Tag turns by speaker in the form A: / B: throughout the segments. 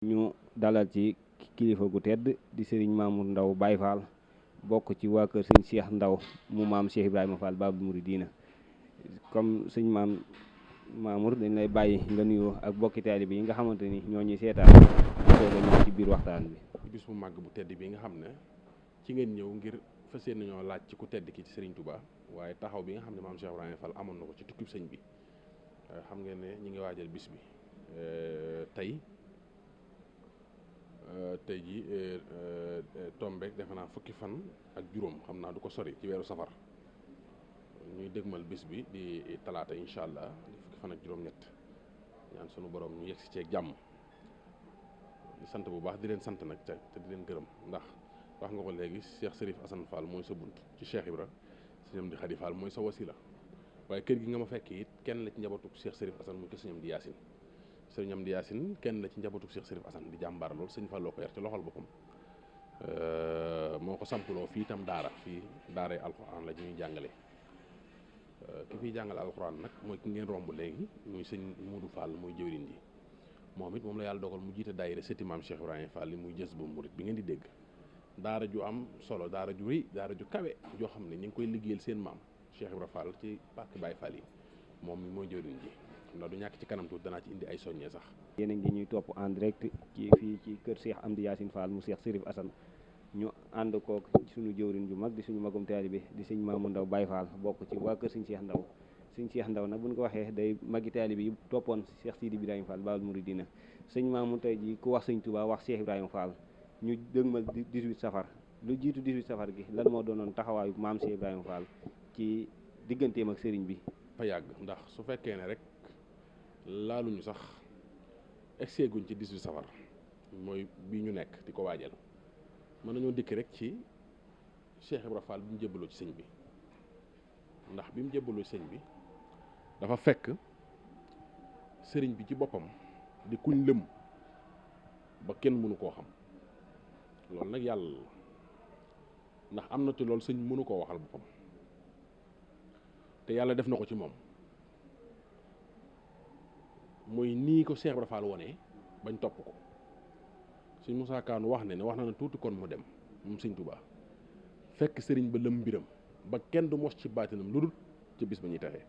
A: ñu dalal ci kilifa gu tedd di sëriñ Mamour Ndaw Baye Fall bokk ci waa kër sëñ Cheikh Ndaw mu maam Cheikh Ibrahima Fall Babou Mouridina. comme sëñ Mamour dañ lay bàyyi nga nuyoo ak bokki taalibe yi nga xamante ni ñoo ñuy seetaan soog a ñëw ci biir waxtaan bi.
B: bis bu màgg bu tedd bi nga xam ne ci ngeen ñëw ngir fas yéene ñoo laaj ci ku tedd ki ci Serigne Touba waaye taxaw bi nga xam ne maam Cheikh Ibrahima Fall amoon na ko ci tukkib sëñ bi xam ngeen ne ñi ngi waajal bis bi tey ji tombeek defe naa fukki fan ak juróom xam naa du ko sori ci weeru safar ñuy dëgmal bis bi di talaata incha allah di fukki fan ak juróom-ñett ñaan sunu borom ñu yegsi ceeg jàmm di sant bu baax di leen sant nag te di leen gërëm ndax wax nga ko léegi Cheikh Serif Assane Fall mooy sa bunt ci Cheikh Ibra sëñam di Khady Fall mooy sa wasila waaye kër gi nga ma fekk it kenn la ci njabootu Cheikh Serif Assane muy ko sëñam di Yaasin sëñam di Yaasin kenn la ci njabootu Cheikh Serif Assane di jàmbaar lool sëñ Falloo ko yar ci loxol boppam moo ko sampuloo fii itam fii daaray alxuraan la ñuy jàngale ki fiy jàngale alxuraan nag mooy ki ngeen romb léegi muy sëñ Muudu Fall muy jëwriñ ji moom it moom la yàlla dogal mu jiite daayira sëti maam Cheikh Ibrahima Fall li muy jës bu murit bi ngeen di dégg daara ju am solo daara ju rëy daara ju kawe joo xam ne ñu ngi koy liggéeyal seen maam Cheikh Ibrahima Fall ci pàkk Baye Fall yi moom mi mooy jëwriñ ji xam naa du ñàkk ci kanam tuuti danaa ci indi ay soññee sax.
A: yéen a ngi ñuy topp en direct ci fii ci kër Cheikh Amdi Yacine Fall mu Cheikh Serif Assane ñu ànd kook suñu jëwriñ ju mag di suñu magum taalibe di sëñ Mamour Ndaw Baye Fall bokk ci waa kër sëñ Cheikh Ndaw sëñ Cheikh Ndaw nag buñ ko waxee day magi taalibe yi toppoon Cheikh Sidi Ibrahima Fall Babou Mouridina sëñ Mamour tey ji ku wax sëñ Touba wax Cheikh Ibrahima Fall ñu dëgmal 18 safar lu jiitu 18 safar gi lan moo doonoon taxawaayu maam Cheikh Ibrahima Fall ci digganteem ak sëriñ bi.
B: fa yàgg ndax su fekkee ne rek laaluñu sax egseeguñ ci 18 safar mooy bii ñu nekk di ko waajal mën nañoo dikk rek ci Cheikh Ibrahima Fall bi mu jébbaloo ci sëñ bi ndax bi mu jébbaloo ci sëñ bi dafa fekk sëriñ bi ci boppam di kuñ lëm ba kenn mënu koo xam loolu nag yàlla la ndax am na ci loolu sëñ mënu koo waxal boppam te yàlla def na ko ci moom mooy nii ko Cheikh Ibrahima Fall wone bañ topp ko sëñ Moussa Kaanu wax ne wax na ne tuuti kon mu dem moom sëñ Touba fekk sëriñ ba lëm mbiram ba kenn du mos ci baatinam lu dul ci bis ba ñuy taxee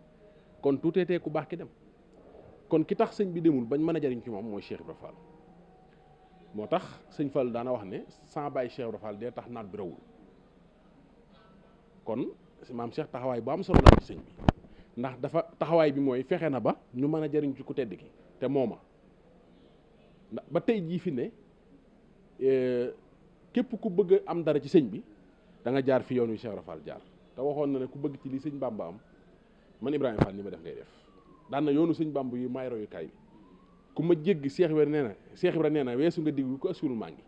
B: kon tuuteetee ku baax ki dem kon ki tax sëñ bi demul bañ mën a jariñ ci moom mooy Cheikh Ibrahima Fall moo tax sëñ Fall daana wax ne sans bàyyi Cheikh Ibrahima Fall dee tax naat bi rawul kon maam Cheikh taxawaay bu am solo la ci sëñ bi ndax dafa taxawaay bi mooy fexe na ba ñu mën a jariñ ci ku tedd ki te mooma ndax ba tey jii fi ne képp ku bëgg am dara ci sëñ bi da nga jaar fi yoon wi Cheikh Ibrahima Fall jaar te waxoon na ne ku bëgg ci li sëñ Bamba am man Ibrahima Fall ni ma def ngay def daan na yoonu sëñ Bamba yi maay royukaay bi ku ma jéggi Cheikh Ibrahima nee na weesu nga diggu ko asul maa ngi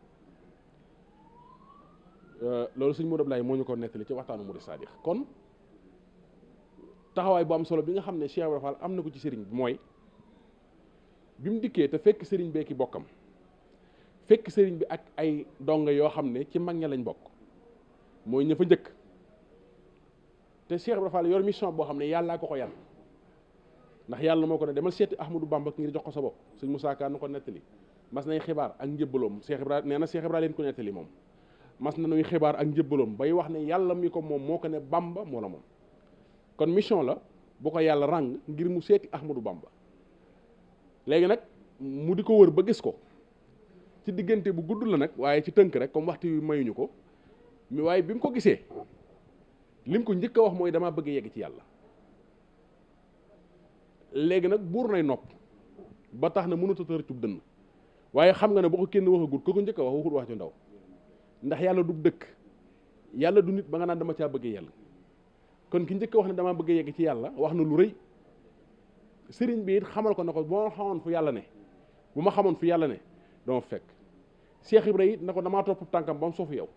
B: loolu sëñ Modou Ablaye moo ñu ko nettali ci waxtaanu Murid Sadiq kon taxawaay bu am solo bi nga xam ne Cheikh Ibrahima Fall am na ko ci sëriñ bi mooy bi mu dikkee te fekk sëriñ bee ki bokkam fekk sëriñ bi ak ay donga yoo xam ne ci mag ña lañ bokk mooy ña fa njëkk te Cheikh Ibrahima Fall yor mission boo xam ne yàllaa ko yan ndax yàlla moo ko ne demal seeti Ahmadou Bamba ngir jox ko sa bopp sëñ Moussa Ka nu ko nettali mas nay xibaar ak njëbbaloom Cheikh Ibrahima nee na Cheikh Ibrahima leen ko nettali moom mas na nuy xibaar ak njëbbaloom bay wax ne yàlla mi ko moom moo ko ne Bamba moo la moom kon mission la bu ko yàlla ràng ngir mu seeti Ahmadou Bamba léegi nag mu di ko wër ba gis ko ci diggante bu gudd la nag waaye ci tënk rek comme waxtu wi mayuñu ko mi waaye bi mu ko gisee lim ko njëkk a wax mooy damaa bëgg yegg ci yàlla léegi nag buur nay nopp ba tax na mënut a tërëcub dënn waaye xam nga ne boo ko kenn waxagul ko njëkk a wax waxul wax ju ndaw ndax yàlla du dëkk yàlla du nit ba nga naan dama caa bëgg yàlla kon ki njëkk a wax ne damaa bëgg yegg ci yàlla wax na lu rëy sëriñ bi it xamal ko ne ko bu ma xamoon fu yàlla ne dama fekk Cheikh Ibrahima it na ko damaa topp tànkam ba mu soofu yow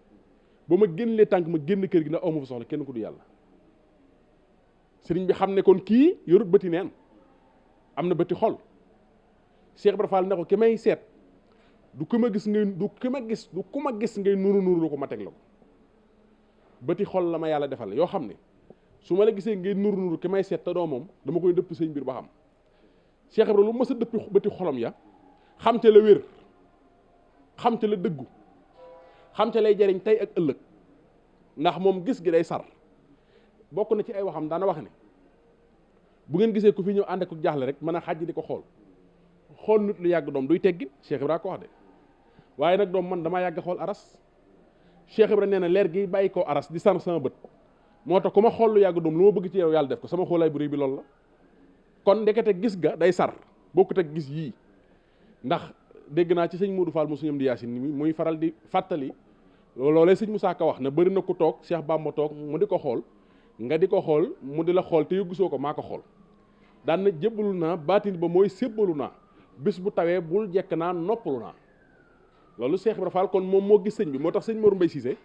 B: ba ma génnlee tànk ma génn kër gi ndax amu fa soxla kenn ku du yàlla sëriñ bi xam ne kon kii yorut bëti neen am na bëti xol Cheikh Ibrahima Fall ne ko ki may seet du ku ma gis ngay nuru lu ko ma teg la ko bëti xol la ma yàlla defal yoo xam ne su ma la gisee ngay nuru ki may seet te doo moom dama koy dëpp sëñ biir ba xam Cheikh Ibrahima lu mës a dëppi bëti xolam ya xam te la wér xam ca la dëggu xam ca lay jariñ tey ak ëllëg ndax moom gis gi day sar bokk na ci ay waxam daana wax ne bu ngeen gisee ku fi ñëw ànd ak jaaxle rek mën a xàjj di ko xool nit lu yàgg doom duy teggin Cheikh Ibra ko wax de waaye nag doom man damaa yàgg xool aras Cheikh Ibra nee na leer gi bàyyi koo aras di sar sama bët moo tax ku ma xool lu yàgg doom lu ma bëgg ci yow yàlla def ko sama xoolaay bu rëy bi loolu la kon ndekete gis ga day sar bokkut ak gis yii ndax dégg naa ci sëñ Modou Fall mu suñam di Yaasin ni muy faral di fàttali loolee sëñ Moussa Ka wax ne bëri na ku toog Cheikh Bamba toog mu di ko xool nga di ko xool mu di la xool te yow gisoo ko maa ko xool daan na jébbalu naa baatin ba mooy sébbalu naa bis bu tawee bul jekk naa noppalu naa loolu Cheikh Ibra Fall kon moom moo gis sëñ bi moo tax sëñ Mor Mbaye Cissé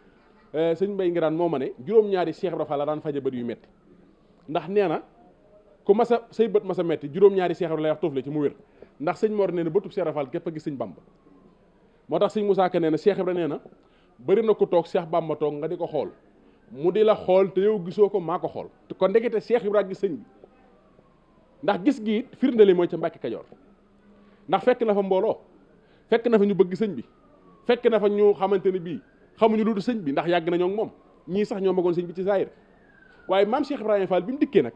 B: sëñ Mbaye Ngiraan moo ma ne juróom-ñaari Cheikh Ibra Fall la daan faje bët yu metti ndax nee na ku masa say bët masa metti juróom-ñaari Cheikh Ibra lay wax tofle ci mu wér ndax sëñ Mor nee na bëtub Cheikh Ibra Fall képp a gis sëñ Bamba moo tax sëñ Moussa Ka nee na Cheikh Ibra nee na bëri na ko toog Cheikh Bamba toog nga di ko xool mu di la xool te yow gisoo ko maa ko xool kon ndekete Cheikh Ibra gis sëñ bi ndax gis gi it firndeli mooy ca Mbàkke Kajoor ndax fekk na fa mbooloo fekk na fa ñu bëgg sëñ bi fekk na fa ñu xamante ne bii xamuñu lu dul sëñ bi ndax yàgg nañoo ak moom ñii sax ñoo magoon sëñ bi ci zaahir waaye maam Cheikh Ibrahima Fall bi mu dikkee nag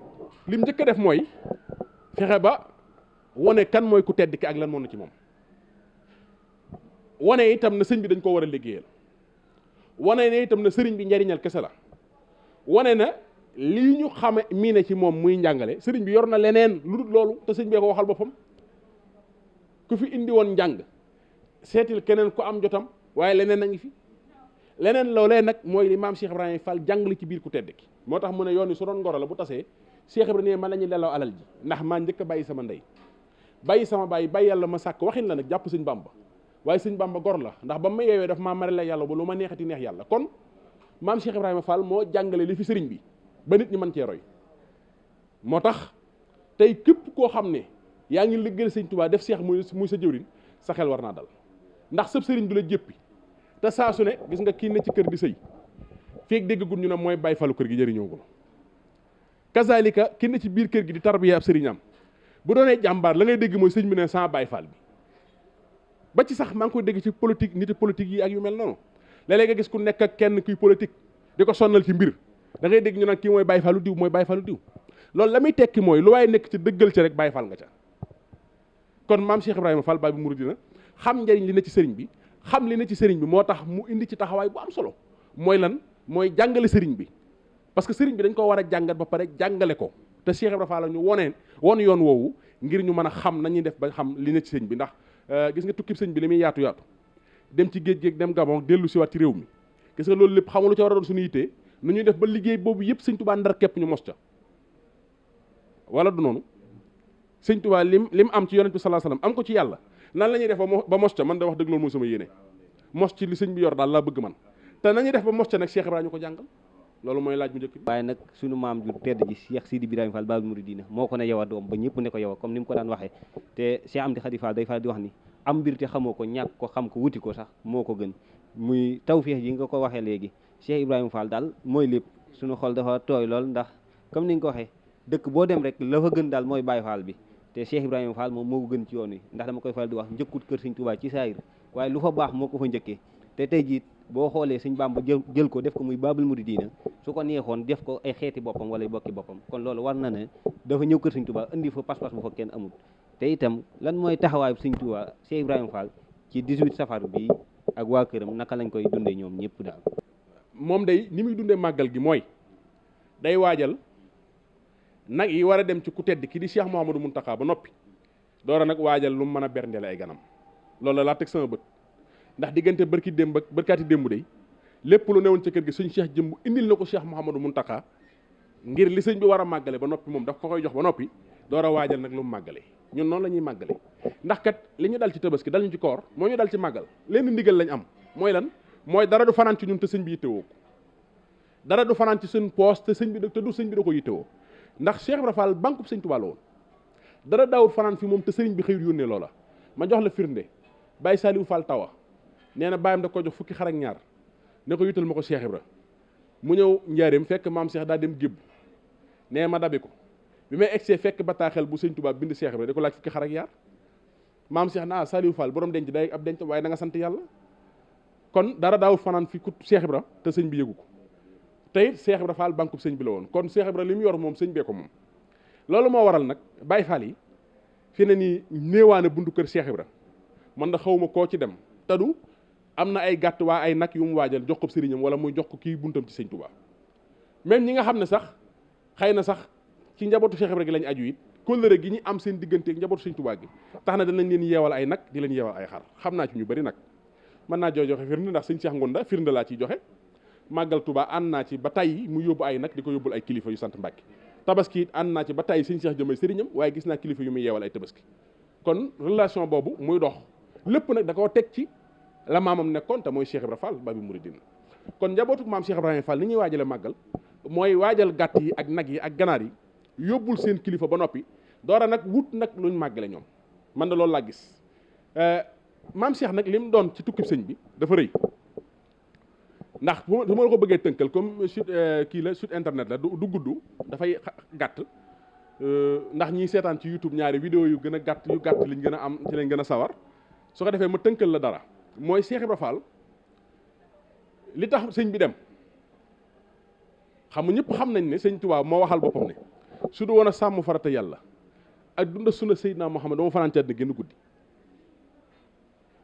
B: lim njëkk a def mooy fexe ba wane kan mooy ku tedd ki ak lan moo na ci moom wane itam na sëñ bi dañ koo war a liggéeyal wane ne itam na sëriñ bi njariñal kese la wane na lii ñu xame miine ci moom muy njàngale sëriñ bi yor na leneen lu dul loolu te sëñ bee ko waxal boppam ku fi indi woon njàng seetil keneen ku am jotam waaye leneen a ngi fi leneen loolee nag mooy li maam Cheikh Ibrahima Fall jàngale ci biir ku tedd ki moo tax mu ne yoon wi su doon ngoro la bu tasee Cheikh Ibrahima man la ñuy lelaw alal ji ndax maa njëkk a bàyyi sama ndey bàyyi sama bàyyi bàyyi yàlla ma sàkk waxin la nag jàpp sëñ Bamba waaye sëñ Bamba gor la ndax ba ma yeewee daf maa mare la yàlla ba lu ma neexati neex yàlla kon maam Cheikh Ibrahima Fall moo jàngale li fi sëriñ bi ba nit ñi mën cee roy moo tax tey képp koo xam ne yaa ngi liggéeyal sëñ Tuubaa def seex muy sa jëwriñ sa xel war naa dal ndax sëb sëriñ du la jéppi te saa su ne gis nga kii ne ci kër di sëy feeg déggagul ñu ne mooy bàyyi falu kër gi jëriñoo ko kazalika ki ne ci biir kër gi di tarbiya ab sëriñam bu doonee jàmbaar la ngay dégg mooy sëñ bi ne sans bàyyi fal bi ba ci sax maa ngi koy dégg ci politique niti politique yi ak yu mel noonu léeg-léeg nga gis ku nekk ak kenn kuy politique di ko sonnal ci mbir da ngay dégg ñu naan kii mooy bàyyi falu diw mooy bàyyi falu diw loolu la muy tekki mooy lu waaye nekk ci dëggal ci rek bàyyi fal nga ca kon maam Cheikh Ibrahima Fall Baay Mouridina xam njariñ li ne ci sëriñ bi xam li ne ci sëriñ bi moo tax mu indi ci taxawaay bu am solo mooy lan mooy jàngale sëriñ bi parce que sëriñ bi dañ ko war a jàngat ba pare jàngale ko te Cheikh Ibrahima Fall ñu won yoon woowu ngir ñu mën a xam nañuy def ba xam li ne ci sëriñ bi ndax gis nga tukkib sëriñ bi li muy yaatu yaatu dem ci géej géej dem Gabon dellu si waat ci réew mi gis nga loolu lépp xamul lu ca war a doon suñu yittee nu ñuy def ba liggéey boobu yëpp sëñ Tuubaa ndar képp ñu mos ca wala du noonu sëñ Tuubaa lim am ci yonent bi sallallahu alayhi wasallam am ko ci yàlla nan la ñuy def ba mos ca man da wax dëgg loolu mooy sama yéene mos ci li sëñ bi yor daal laa bëgg man te nañuy def ba mos ca nag Cheikh Ibrahima ñu ko jàngal loolu mooy laaj mu njëkk bi
A: waaye nag sunu maam ju tedd ji Cheikh Sidi Ibrahima Fall Baabul Muridiina moo ko ne yow a doom ba ñëpp ne ko yow a comme ni mu ko daan waxee te Cheikh Amdi Khady Fall day faral di wax ni am mbir te xamoo ko ñàkk ko xam ko wuti ko sax moo ko gën muy tawfeex yi nga ko waxee léegi Cheikh Ibrahima Fall daal mooy lépp suñu xol dafa tooy lool ndax comme ni nga ko waxee dëkk boo dem rek la fa gën daal mooy Baye Fall bi te Cheikh Ibrahima Fall moom moo ko gën ci yoon wi ndax dama koy faral di wax njëkkut kër Sëñ Tuubaa ci saayir waaye lu fa baax moo ko fa njëkkee te tey jii boo xoolee Sëñ Bamba jël ko def ko muy Baabul Muridiina su ko neexoon def ko ay xeeti boppam wala bokki boppam kon loolu war na ne dafa ñëw kër Sëñ Tuubaa indi fa pas-pas bu fa kenn amul te itam lan mooy taxawaayu Sëñ Tuubaa Cheikh Ibrahima Fall ci 18 safar bi ak waa këram naka lañ koy dundee ñoom ñëpp daal.
B: moom day ni muy dundee màggal gi mooy day waajal nag yi war a dem ci ku tedd ki di Cheikh Mouhamadou Mountakha ba noppi door a nag waajal lu mu mën a berndeel ay ganam loolu la laa teg sama bët ndax diggante bërki démb ak bërkaati démb day lépp lu newoon ca kër gi suñ Cheikh jëmb indil na ko Cheikh Mouhamadou Mountakha ngir li sëñ bi war a màggale ba noppi moom daf ko koy jox ba noppi door a waajal nag lu mu màggale ñun noonu la ñuy màggale ndax kat li ñu dal ci tabaski dal ñu ci koor moo ñu dal ci màggal leen ndigal lañ am mooy lan mooy dara du fanaan ci ñun te sëñ bi yittewoo ko dara du fanaan ci seen poos te sëñ bi te du sëñ bi da ko yittewoo ndax Cheikh Ibra Fall bankub sëñ Tuubaa la woon dara daawut fanaan fi moom te sëriñ bi xëyul yónnee loola ma jox la firnde Baye Saliou Fall Tawa nee na bàyyam da ko jox fukki xar ak ñaar ne ko yutal ma ko Cheikh Ibra mu ñëw njaareem fekk maam Cheikh daa dem gébb nee ma dabi ko bi may egsee fekk bataaxel bu sëñ Tuubaa bind Cheikh Ibra da ko laaj fukki xar ak ñaar maam Cheikh naa Saliou Fall borom denc day ab denc waaye da nga sant yàlla kon dara daaw fanaan fi ku Cheikh Ibra te sëñ bi yëgu ko te it Cheikh Ibra Fall bankub sëñ bi la woon kon Cheikh Ibra li mu yor moom sëñ bee ko moom loolu moo waral nag Baye Fall yi fi ne nii néewaane buntu kër Cheikh Ibra man da xawma koo ci dem tadu am na ay gàtt waa ay nag yu mu waajal jox ko sëriñam wala muy jox ko kii buntam ci sëñ Touba même ñi nga xam ne sax xëy na sax ci njabootu Cheikh Ibra gi lañ aju it kóllëre gi ñu am seen diggante ak njabootu sëñ Touba gi tax na danañ leen yeewal ay nag di leen yeewal ay xar xam naa ci ñu bëri nag mën naa joxe firnde ndax sëñ Cheikh Ngonda firnde laa ciy joxe màggal Touba ànd naa ci ba tey mu yóbbu ay nag di ko yóbbul ay kilifa yu sant Mbàkke tabaski it ànd naa ci ba tey sëñ Cheikh jëmay sëriñam waaye gis naa kilifa yu muy yeewal ay tabaski kon relation boobu muy dox lépp nag da koo teg ci la maamam nekkoon te mooy Cheikh Ibra Fall Babi Mouridine kon njabootu maam Cheikh Ibrahima Fall ni ñuy waajale màggal mooy waajal gàtt yi ak nag yi ak ganaar yi yóbbul seen kilifa ba noppi doora nag wut nag luñ màggale ñoom man da loolu laa gis maam Cheikh nag li mu doon ci tukkib sëñ bi dafa rëy ndax su ma la ko bëggee tënkal comme site kii la site internet la du gudd dafay gàtt ndax ñiy seetaan ci YouTube ñaari vidéo yu gën a gàtt yu gàtt liñ gën a am ci lañ gën a sawar su ko defee ma tënkal la dara mooy Cheikh Ibra Fall li tax sëñ bi dem xam nga ñëpp xam nañ ne sëñ Tuubaa moo waxal boppam ne su du woon a sàmm farata yàlla ak dunda sunna Seydina Muhammad dama fanaan ci àddina génn guddi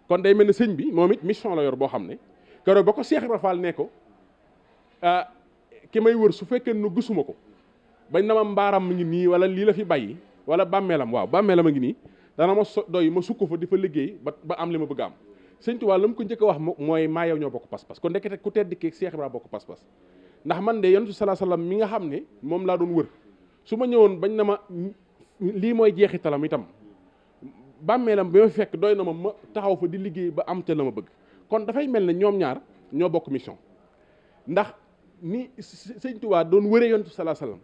B: kon day mel ne sëñ bi moom it mission la yor boo xam ne keroog ba ko Cheikh Ibra Fall ne ko ki may wër su fekkee nu gisuma ko bañ na ma mbaaram mi ngi nii wala lii la fi bàyyi wala bàmmeelam waaw bàmmeelam a ngi nii dana ma doy ma sukk fa di fa liggéey ba am li ma bëgg a am sëñ Tuubaa la mu ko njëkk a wax mooy maa yow ñoo bokk pas-pas kon ndekete ku tedd ki Cheikh Ibra bokk pas-pas ndax man de yonent salaa salaam mi nga xam ne moom laa doon wër su ma ñëwoon bañ na ma lii mooy jeexitalam itam bàmmeelam bi ma fekk doy na ma taxaw fa di liggéey ba am ca la ma bëgg kon dafay mel ne ñoom ñaar ñoo bokk mission ndax ni sëñ Tuubaa doon wëree yonent salaa salaam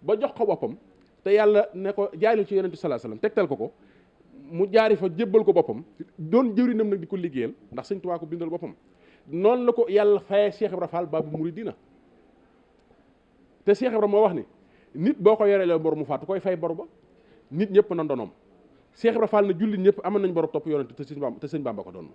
B: ba jox ko boppam te yàlla ne ko jaaylu ci yonent salaa salaam tegtal ko mu jaari fa jébbal ko boppam doon jëwrinam nag di ko liggéeyal ndax sëñ Tuubaa ko bindal boppam noonu la ko yàlla fayee Cheikh Ibra Fall Babi Mouridina te Cheikh Ibra moo wax ni nit boo ko yorelee bor mu faatu koy fay bor ba nit ñëpp na ndonoom Cheikh Ibra Fall na jullit ñëpp amoon nañ bor topp yonent te sëñ Bamba ko doon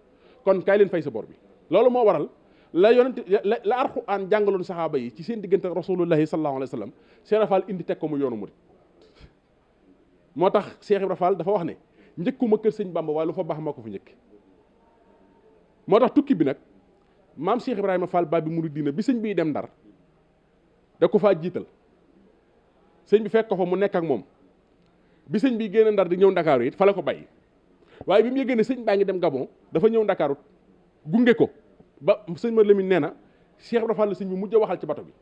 B: kon kaay leen fay sa bor bi loolu moo waral la yonent la Alxuraan jàngaloon saxaaba yi ci seen diggante rasulullahi sallallahu alayhi wa sallam Cheikh Ibra Fall indi teg ko mu yoonu murid moo tax Cheikh Ibra Fall dafa wax ne njëkkuma kër sëñ Bamba waaye lu fa baax maa ko fa njëkk moo tax tukki bi nag maam Cheikh Ibrahima Fall Babi Mouridina bi sëñ biy dem Ndar da ko faa jiital sëñ bi fekk ko fa mu nekk ak moom bi sëñ bi génn Ndar di ñëw Ndakaaru it fa la ko bàyyi waaye bi mu yëgee ne sëñ baa ngi dem Gabon dafa ñëw Ndakaaru gunge ko ba sëñ ma Lamine nee na Cheikh Ibra Fall la sëñ bi mujj a waxal ci bato bi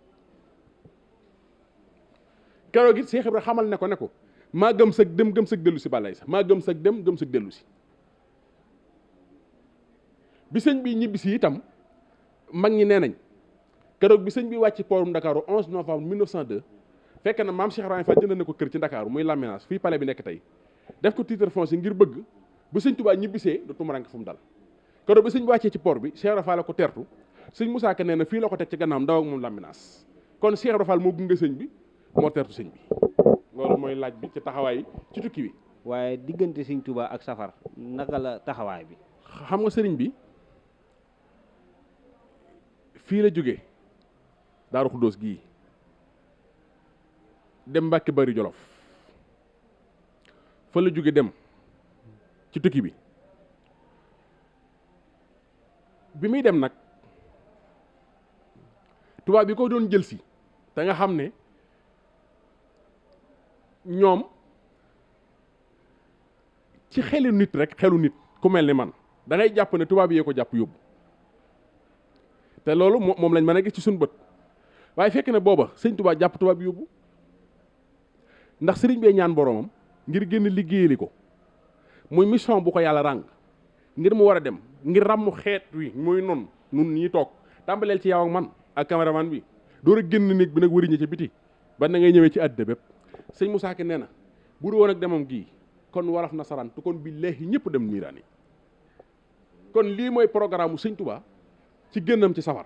B: keroog it Cheikh Ibra xamal ne ko maa gëm sëg dem gëm sëg dellu si balay sax maa gëm sëg dem gëm sëg dellu si bi sëñ bi ñibbi si itam mag ñi nee nañ keroog bi sëñ bi wàcc poorum Ndakaaru 11 novembre 1902 fekk na maam Cheikh Ibrahima Fall jënd na ko kër ci Ndakaaru muy Laminage fii palais bi nekk tey def ko titre foncier ngir bëgg bu sëñ Tuubaa ñibbisee du tumuranke fu mu dal keroog bi sëñ bi wàccee ci port bi Cheikh Ibrahima Fall la ko tertu sëñ Moussa Ka nee na fii la ko teg ci gannaam ndaw ak moom Laminage kon Cheikh Ibrahima Fall moo gunge sëñ bi moo tertu sëñ bi loolu mooy laaj bi ci taxawaay ci tukki bi.
A: waaye diggante sëñ Tuubaa ak safar naka la taxawaay bi.
B: xam nga sëriñ bi fii la jóge Daaru Xuddoos gii dem Mbàkke Bari Jolof fa la jóge dem ci tukki bi muy dem nag tubaab bi ko doon jël si te nga xam ne ñoom ci xelu nit rek xelu nit ku mel ni man da ngay jàpp ne tubaab yee ko jàpp yóbbu te loolu moom lañ mën a gis ci suñu bët waaye fekk na booba sëñ Tuubaa jàpp tubaab yóbbu ndax sëriñ bee ñaan boromam ngir génn liggéeyali ko muy mission bu ko yàlla ràng ngir mu war a dem ngir ràmm xeet wi muy nun ñi toog tàmbaleel ci yow ak man ak caméraman bi door a génn néeg bi nag wëriñe ci biti ba na ngay ñëwee ci àddina bépp sëñ Moussa Ka nee na bu du woon ak demam gii kon waraf nasaraan te kon billaahi ñëpp dem niiraani kon lii mooy programme mu sëñ Tuubaa ci génnam ci safar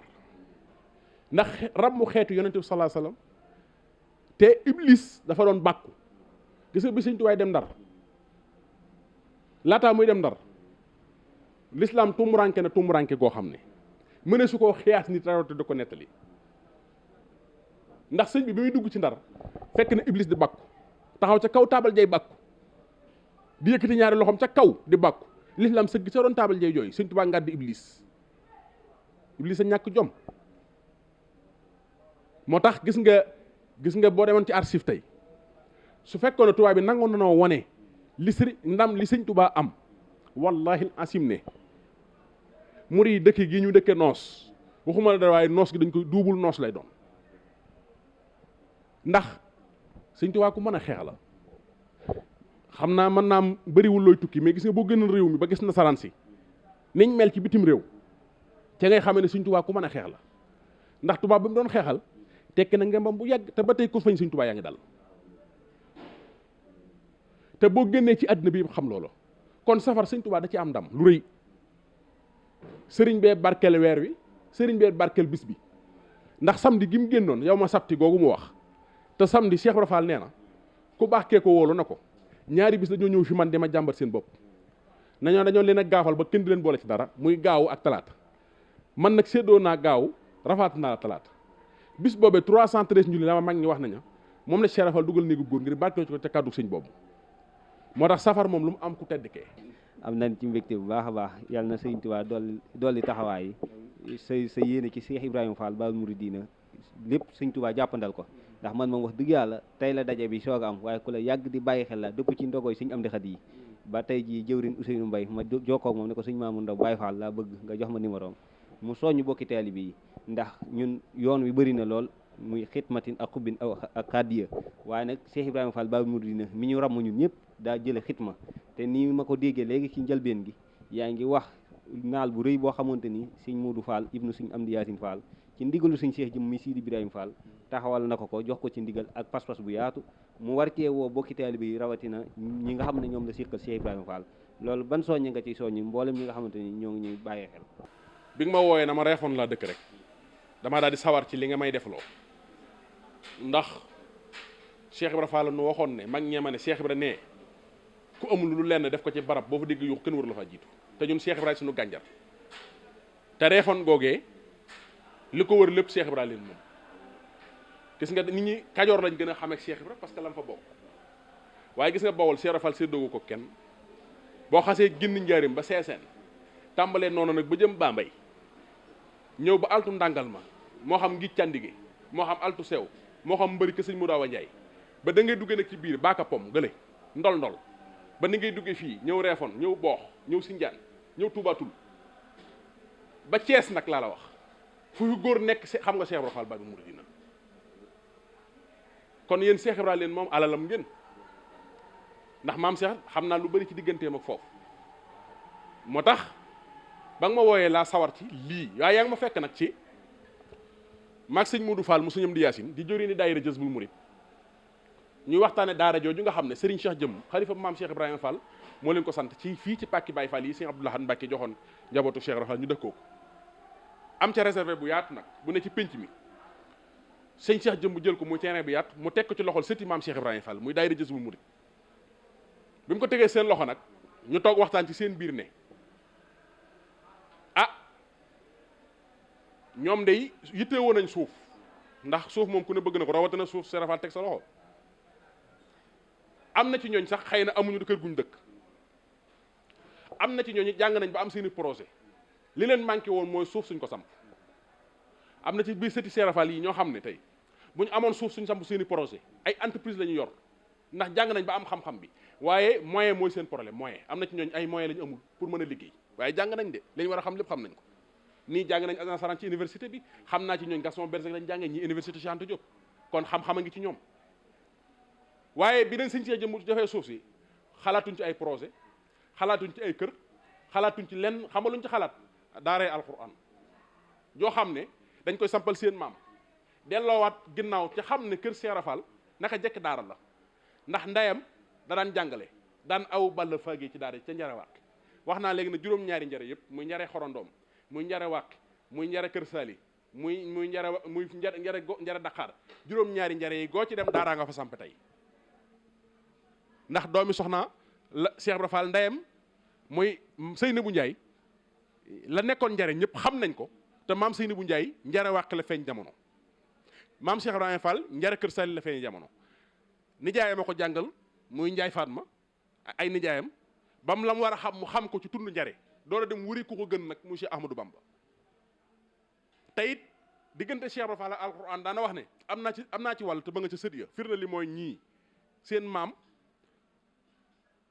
B: ndax ràmm xeetu yonent bi sallallahu alayhi wasallam te Iblis dafa doon bàkku gis nga bi sëñ Tuubaa dem Ndar laataa muy dem Ndar l'islam tumuranke na tumuranke goo xam ne mëne su koo xiyaas nit rawate da ko nettali ndax sëñ bi muy dugg ci Ndar fekk na Iblis di bàkku taxaw ca kaw taabal jay bàkku di yëkkati ñaari loxoom ca kaw di bàkku l'islam sëgg ca doon taabal jay jooy sëñ Tuubaa ngàdd Iblis a ñàkk jom moo tax gis nga boo demoon ci archive tey su fekkoon ne tubaab bi nangoon na noo wone li sëñ Tuubaa am wallahi asim ne muri yi dëkk gi ñu dëkke noos waxuma la dara waaye noos gi dañ koy duubul noos lay doon ndax sëñ Tuubaa ku mën a xeex la xam naa mën naa bëriwul looy tukki mais gis nga boo gënal réew mi ba gis nasaraan si niñ mel ci bitim réew te ngay xamee ne sëñ Tuubaa ku mën a xeex la ndax tubaab bi mu doon xeexal tekki na ngembam bu yàgg te ba tey ko fañ sëñ Tuubaa yaa ngi dal te boo génnee ci àddina bi xam loolu kon safar sëñ Tuubaa da ci am ndam lu rëy sëriñ bee barkeel weer wi sëriñ bee barkeel bis bi ndax samedi gi mu génnoon yow ma sabti googu mu wax te samedi Cheikh Ibra Fall nee na ku baax kee ko wóolu na ko ñaari bis dañoo ñëw fi man dama jàmbat seen bopp dañoo leen a gaafal ba kenn di leen boole ci dara muy gaawu ak talaata man nag séddoo naa gaawu rafaat naa la talaata bis boobee 313 njulli la ma mag ñi wax nañu moom la Cheikh Ibra Fall dugal néegu góor ngir barkeel ci ko ca kàddu sëñ boobu moo tax safar moom lu mu am ku tedd kee
A: am nañ ci mbégte bu baax a baax yàlla na sëñ Tuubaa dolli taxawaay sa yéene ci Cheikh Ibrahima Fall Baabul Muridiina lépp sëñ Tuubaa jàppandal ko ndax man moom wax dëgg yàlla tey la daje bi soog a am waaye ku la yàgg di bàyyi xel la dëpp ci ndogoy sëñ Amdi Xadi yi ba tey ji jëwrin Ousseynou Mbaye ma jokkoo ak moom ne ko sëñ Maamu Ndaw Baye Fall laa bëgg nga jox ma numéro am mu soññ bokki taalibe yi ndax ñun yoon wi bëri na lool muy xitmatin ak xubbin ak kàddiya waaye nag Cheikh Ibrahima Fall Baabul Muridiina mi ñu ràmm ñun ñëpp daa jële xitma te nii ma ko déggee léegi ci njëlbeen gi yaa ngi wax naal bu rëy boo xamante ni sëñ Modou Fall ibnu sëñ Amdi Yaasin Fall ci ndigalu sëñ Cheikh jëm mi Sidi Ibrahima Fall taxawal na ko jox ko ci ndigal ak pas-pas bu yaatu mu war cee woo bokki taalibe yi rawatina ñi nga xam ne ñoom la siqal Cheikh Ibrahima Fall loolu ban soññi nga ciy soññi mboolem ñi nga xamante ni ñoo ngi ñuy bàyyee xel.
B: bi nga ma wooyee na ma reefoon laa dëkk rek damaa daal di sawar ci li nga may defloo ndax Cheikh Ibrahima Fall nu waxoon ne mag ñeema ne Cheikh Ibrahima ne ku amul lu lenn def ko ci barab boo fa dégg yuux kenn war la faa jiitu te ñun Cheikh Ibrahima suñu gànjar te reefoon googee li ko wër lépp Cheikh Ibrahima leen moom gis nga nit ñi Kajoor lañ gën a xamee Cheikh Ibrahima parce que lam fa bokk waaye gis nga Bawol Cheikh Ibrahima Fall séddoogu ko kenn boo xasee génn njaarim ba seeseen tàmbalee noonu nag ba jëm Bambey ñëw ba altu ndàngal ma moo xam ngi càndige moo xam altu sew moo xam mbëri ke sëñ mu daaw a njaay ba da ngay duggee nag ci biir baaka pom gële ndol ba ni ngay duggee fii ñëw reefon ñëw boox ñëw sinjaan ñëw tuubaatul ba Cees nag laa la wax fu góor nekk xam nga Cheikh Ibrahima Fall Baabul Muridiina kon yéen Cheikh Ibrahima leen moom alalam ngeen ndax maam Cheikh xam naa lu bari ci digganteem ak foofu moo tax ba nga ma wooyee laa sawar ci lii waaye yaa ngi ma fekk nag ci maag sëñ Modou Fall mu sëñam di Yaasin di jóri ni daayira Jazbul Murid ñuy waxtaane daara jooju nga xam ne Serigne Cheikh jëm xalifa maam Cheikh Ibrahima Fall moo leen ko sant ci fii ci pàkki Baye Fall yi sëñ Abdou Lahad Mbacké joxoon njabootu Cheikh Ibrahima Fall ñu dëkkoo ko am ca réservé bu yaatu nag bu ne ci pénc mi sëñ Cheikh jëm bu jël ko muy terrain bi yaatu mu teg ko ci loxol sëti maam Cheikh Ibrahima Fall muy daayira Jazbul Murid bi mu ko tegee seen loxo nag ñu toog waxtaan ci seen biir ne ñoom day yittee woon nañ suuf ndax suuf moom ku ne bëgg na ko rawatina suuf Cheikh Fall teg sa loxo am na ci ñooñ sax xëy na amuñu kër guñ dëkk am na ci ñooñu jàng nañ ba am seeni projet li leen manqué woon mooy suuf suñ ko samp am na ci biir sëti Cheikh Fall yi ñoo xam ne tey bu ñu amoon suuf suñ samp seeni projet ay entreprise la ñu yor ndax jàng nañ ba am xam-xam bi waaye moyen mooy seen problème moyen am na ci ñooñ ay moyen la ñu amul pour mën a liggéey waaye jàng nañ de li ñu war a xam lépp xam nañ ko nii jàng nañ agence saraan ci université bi xam naa ci ñooñ Gaston Berger lañ jàngee ñi université Cheikh Anta Diop kon xam-xam a ngi ci ñoom waaye bi leen sëñ see jëm defee suuf si xalaatuñ ci ay projet xalaatuñ ci ay kër xalaatuñ ci lenn xamaluñ ci xalaat daaree alquran joo xam ne dañ koy sampal seen maam delloowaat ginnaaw ci xam ne kër Cheikh Fall naka jekk daara la ndax ndeyam da daan jàngale daan aw ball faagee ci daara ca njarewaat wax naa léegi ne juróom-ñaari njare yëpp muy njare xorondoom muy njare wàq muy njare kër saali muy njare Dakar juróom-ñaari njare yi goo ci dem daaraa nga fa samp tey ndax doomi soxna la Cheikh Ibra Fall ndeyam muy Seynabou Ndiaye la nekkoon njare ñëpp xam nañ ko te maam Seynabou Ndiaye njare wàq la feeñ jamono maam Cheikh Ibrahima Fall njare kër Sali la feeñ jamono nijaayam a ko jàngal muy Njaay Fatma ay nijaayam bam la mu war a xam mu xam ko ci tund njare door a dem wuri ku ko gën nag mu Cheikh Ahmadou Bamba te it diggante Cheikh Ibrahima Fall ak alquran daana wax ne am naa ci wàll te ba nga ca sët ya firnde li mooy ñii seen maam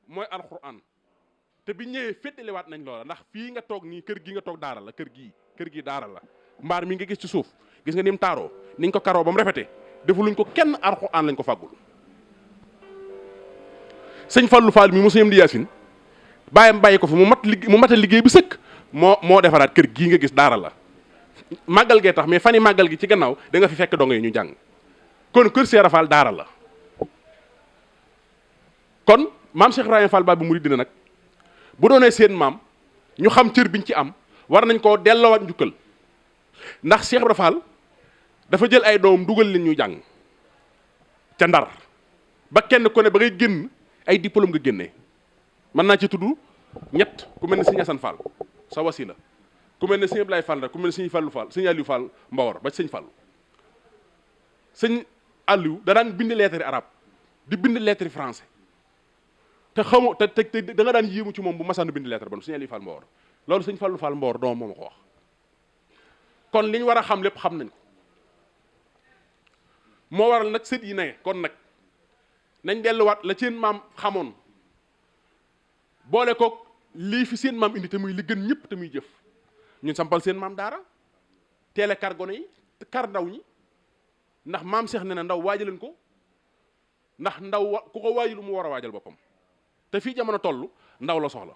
B: mooy alquran te bi ñëwee féetaliwaat nañ loola ndax fii nga toog nii kër gi nga toog daara la kër gi daara la mbaar mi nga gis ci suuf gis nga ni mu taaroo niñ ko karoo ba mu rafete defuluñ ko kenn alquran lañ ko fàggul sëñ Fallou Fall mi mu sëñ Amdi Yaasin bàyyam bàyyi ko fi mu mat a liggéey bi sëkk moo defaraat kër gii nga gis daara la màggal gee tax mais fani màggal gi ci gannaaw da nga fi fekk dongo yi ñu jàng kon kër Seera Fall daara la kon maam Cheikh Ibrahima Fall Baabul Muridiina nag bu doonee seen maam ñu xam cër biñ ci am war nañ koo delloowaat njukkal ndax Cheikh Ibrahima Fall dafa jël ay doom dugal leen ñu jàng ca Ndar ba kenn ku ne ba ngay génn ay diplôme nga génnee mën naa ci tudd ñett ku mel ne sëñ Assane Fall sa wasila ku mel ne sëñ Ablaye Fall rek ku mel ne sëñ Fallou Fall sëñ Aliou Fall Mbawar ba sëñ Fallou sëñ Aliou da daan bind lettre arabe di bind lettre français te xamoo te da nga daan yéemu ci moom bu masaanu bind lettre ba sëñ Aliou Fall Mbawar loolu sëñ Fallou Fall Mbawar doom moo ma ko wax kon li ñu war a xam lépp xam nañ ko moo waral nag sët yi ne kon nag nañ delluwaat la seen maam xamoon boole koog lii fi seen maam indi te muy li gën ñëpp te muy jëf ñun sampal seen maam daara teel a kar gone yi kar ndaw ñi ndax maam Cheikh ne na ndaw waajaleen ko ndax ndaw ku ko waajal mu war a waajal boppam te fii jamono toll ndaw la soxla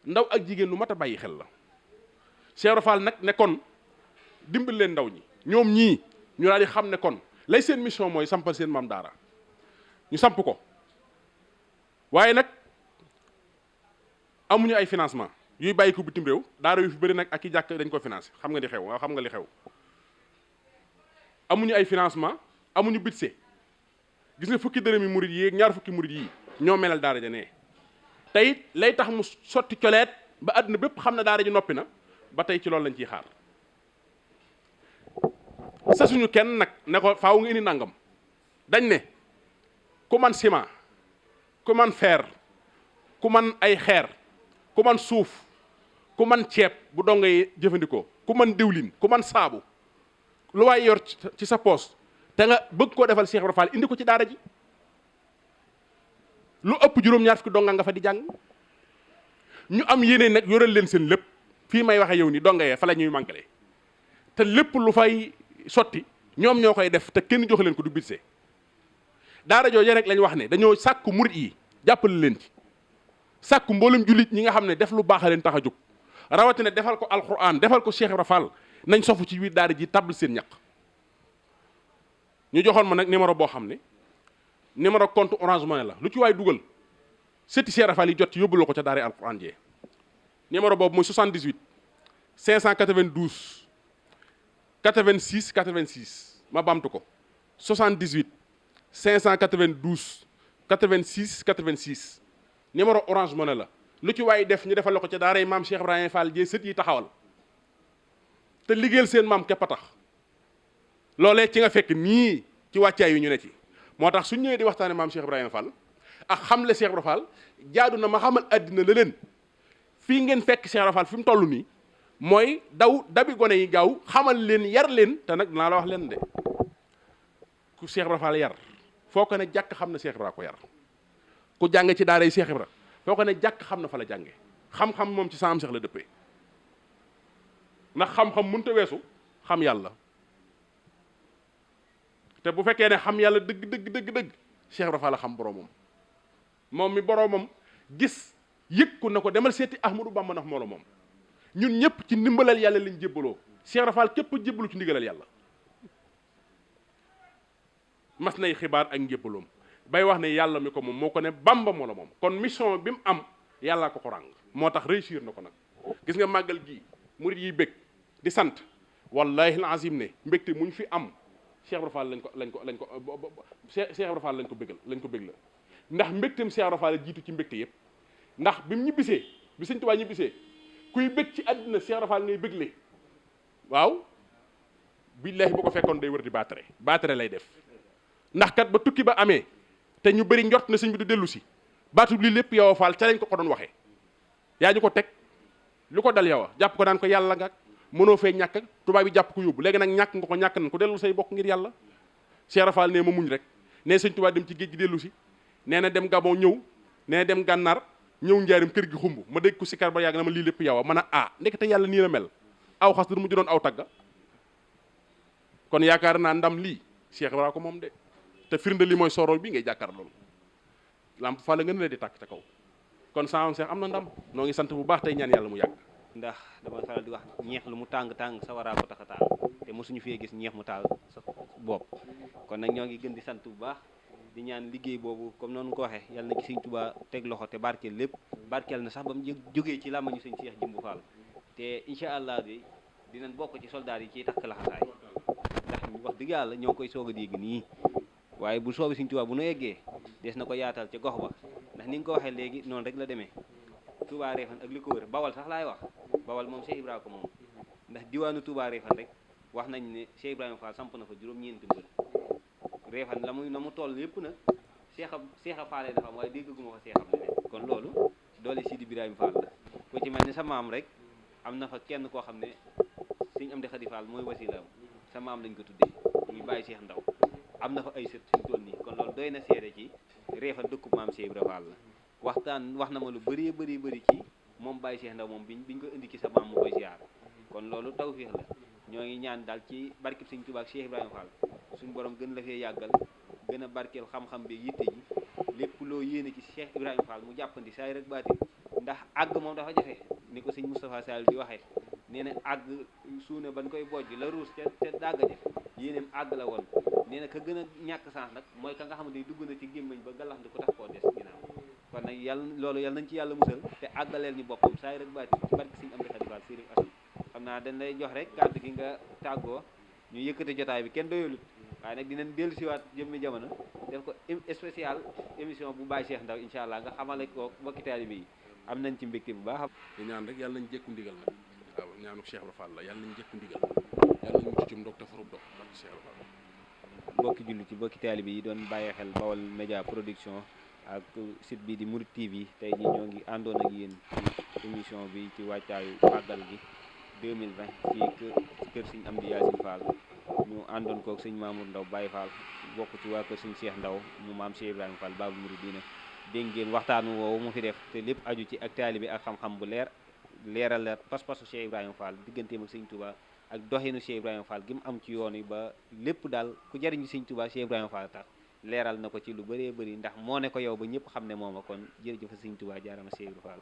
B: ndaw ak jigéen lu mat a bàyyi xel la Cheikh Ibra Fall nag ne kon dimbal leen ndaw ñi ñoom ñii ñu daal di xam ne kon lay seen mission mooy sampal seen maam daara ñu samp ko waaye nag amuñu ay financement yuy bàyyi ko bitim réew daara yu fi bëri nag ak i jàkk dañ ko financé xam nga di xew waaw xam nga li xew amuñu ay financement amuñu budget gis nga fukki dërëmi murid yi ak ñaar fukki murid yi ñoo melal daara ja nee te it lay tax mu sotti coleet ba àdduna bépp xam ne daara ji noppi na ba tey ci loolu lañ ciy xaar sa suñu kenn nag ne ko faaw nga indi nangam dañ ne ku man ciment ku man fer ku man ay xeer ku man suuf ku man ceeb bu dongo yi jëfandikoo ku man diwlin ku man saabu lu waay yor ci sa poos te nga bëgg koo defal Cheikh Ibra Fall indi ko ci daara ji lu ëpp juróom-ñaar fukki donga nga fa di jàng ñu am yéene nag yoral leen seen lépp fii may waxe yow ni donga yee fa la ñuy mànkale te lépp lu fay sotti ñoom ñoo koy def te kenn jox leen ko du budget daara jooju rek lañ wax ne dañoo sàkku murit yi jàppale leen ci sàkku mboolem jullit ñi nga xam ne def lu baax a leen tax a jóg rawatina defal ko alquran defal ko Cheikh Ibra Fall nañ sofu ci biir daara ji tabal seen ñaq ñu joxoon ma nag numéro boo xam ne numéro compte Orange Money la lu ci waay dugal sëti Cheikh Ibra Fall yi jot ci yóbbu la ko ca daara alquran jee numéro boobu mooy 78 592 86 86 ma bamtu ko 78 592 86 86 numéro Orange Money la lu ci waay def ñu defal la ko ca daaray maam Cheikh Ibrahima Fall jee sët yi taxawal te liggéeyal seen maam képp a tax loolee ci nga fekk nii ci wàccaay yu ñu ne ci moo tax suñ ñëwee di waxtaane maam Cheikh Ibrahima Fall ak xamle Cheikh Ibrahima Fall jaadu na ma xamal àddina la leen fii ngeen fekk Cheikh Ibrahima Fall fi mu toll nii mooy dabi gone yi gaaw xamal leen yar leen te nag dinaa la wax leen de ku Cheikh Ibrahima Fall yar foo ko ne jàkk xam na Cheikh Ibrahima ko yar ku jàng ci daara yi Cheikh Ibrahima foo ko ne jàkk xam na fa la jànge xam-xam moom ci saam Cheikh la dëppee ndax xam-xam mënut a weesu xam yàlla te bu fekkee ne xam yàlla dëgg Cheikh Ibrahima Fall la xam boromam moom mi boromam gis yëg ko na ko demal seeti Ahmadou Bamba ndax moo la moom ñun ñëpp ci ndimbalal yàlla lañ jébbaloo Cheikh Ibrahima Fall képp jébbalu ci ndigalal yàlla mas nay xibaar ak njébbaloom bay wax ne yàlla mi ko moom moo ko ne Bamba moo la moom kon mission bi mu am yàllaa ko ràng moo tax réussir na ko nag gis nga màggal gii murid yi bég di sant wallahi alazim ne mbégte muñ fi am Cheikh Ibrahima Fall Cheikh Ibrahima Fall lañ ko bég la ndax mbégteem Cheikh Ibrahima Fall jiitu ci mbégte yëpp ndax bi mu ñibbisee bi Sëñ Tuubaa ñibbisee kuy bég ci àddina Cheikh Ibrahima Fall ngay bégle waaw billahi bu ko fekkoon day wër di baatare lay def ndax kat ba tukki ba amee te ñu bëri njort na sëñ bi du dellu si baatu lii lépp yow a faal ca lañ ko doon waxee yaa ñu ko teg lu ko dal yow a jàpp ko daan ko yàlla nga mënoo fee ñàkk ak tubaab bi jàpp ko yóbbu léegi nag ñàkk nga ko ñàkk nañ ko dellu say bokk ngir yàlla Cheikh Rafal nee ma muñ rek nee sëñ Tuubaa dem ci géej gi dellu si nee na dem Gabon ñëw nee na dem Gànnaar ñëw njaarim kër gi xumb ma dégg ko si kar ba yàgg na ma lii lépp yow a mën a ndekete yàlla nii la mel aw xas dana mu doon aw tagga kon yaakaar naa ndam lii Cheikh Ibra ko moom de te firnde li mooy sorol bi ngay jàkkaar loolu lamp fa la ngeen la di tàkk ca kaw kon sama Cheikh am na ndam noo ngi sant bu baax tey ñaan yàlla mu yàgg
A: ndax dama faral di wax ñeex lu mu tàng-tàng sa waraa ko tax a taal te mosuñu fee gis ñeex mu taal sa bopp kon nag ñoo ngi gën di sant bu baax di ñaan liggéey boobu comme noonu ko waxee yàlla na ci sëñ Tuubaa teg loxo te barkeel lépp barkeel na sax ba mu jógee ci làmmañu sëñ Cheikh Jëmbu Fall te incha allah di dinañ bokk ci soldaar yi ciy takk laxasaay ndax wax dëgg yàlla ñoo koy soog a dégg nii waaye bu soobee sëñ Tuubaa bu nu eggee des na ko yaatal ca gox ba ndax ni nga ko waxee léegi noonu rek la demee Touba Refane ak li ko wër bawal sax laay wax bawal moom Cheikh Ibrahima ko moom ndax diwaanu Touba Refane rek wax nañ ne Cheikh Ibrahima Fall samp na fa juróom-ñeenti mbër Refane la mu toll yëpp nag Cheikh a Fall dafa am waaye déggaguma fa Cheikh am leneen kon loolu doole Sidi Ibrahima Fall la ku ci mel ni sa maam rek am na fa kenn koo xam ne Sëñ Amdi Xadi Fall mooy wasilaam sa maam lañ ko tuddee muy bàyyi Cheikh Ndaw am na fa ay sët suñu toll nii kon loolu doy na seede ci Refane dëkkub maam Cheikh Ibrahima Fall la wax na ma lu bëri ci moom Baye Cheikh Ndaw moom biñ ko indi ci sa maam mu koy ziar kon loolu tawfiix la ñoo ngi ñaan daal ci barkeb Sëñ Tuubaa ak Cheikh Ibrahima Fall suñu borom gën la fee yàggal gën a barkeel xam-xam bi yitte ji lépp loo yéene ci Cheikh Ibrahima Fall mu jàppandi saay rek baati ndax àgg moom dafa jafe ni ko sëñ Moustapha Sall di waxee nee na àgg suuna bañ koy bojj la ruus te dàgga ja yéeneem àgg la woon nee na ka gën a ñàkk sens nag mooy ka nga xamante ni dugg na ci gémmañ ba galax ndi ko tax koo des ginnaaw kon nag yàlla nañ ci yàlla musal te àggaleel ñu boppam saay rek baati ci barke Sëñ Amdi Xadi Fall Sëriñ Asan xam naa dañ lay jox rek kàddu gi nga tàggoo ñu yëkkate jotaay bi kenn doyalut waaye nag dinañ dellu siwaat jëmmi jamono def ko spécial émission bu Baye Cheikh Ndaw incha allah nga xamale ko mbokki taalibe yi am nañ ci mbégte bu baax
B: di ñaan rek yàlla nañ jékku ndigal nag waaw ñaanu Cheikh Ibra Fall la yàlla nañ jékku ndigal yàlla nañ mucc ci ndog te farub dog barke Cheikh Ibra Fall
A: mbokki jullit ci mbokki taalibe yi doon bàyyi xel Baol Média Production ak site bi di Mouride TV tey jii ñoo ngi àndoon ak yéen ci émission bi ci wàccaayu màggal gi 2020 ci kër Sëñ Amdi Yaasin Fall ñu àndoon kook sëñ Mamour Ndaw Baye Fall bokk ci waa kër sëñ Cheikh Ndaw mu maam Cheikh Ibrahima Fall Baabul Muridiina dégg ngeen waxtaanu woowu mu fi def te lépp aju ci ak taalibe ak xam-xam bu leeral pas-pasu Cheikh Ibrahima Fall digganteem ak sëñ Touba ak doxinu Cheikh Ibrahima Fall gi mu am ci yoon yi ba lépp daal ku jariñu sëñ Touba Cheikh Ibrahima Fall tax leeral na ko ci lu bëree bëri ndax moo ne ko yow ba ñëpp xam ne mooma kon jërëjëf sëñ Touba jaarama Cheikh Ibrahima Fall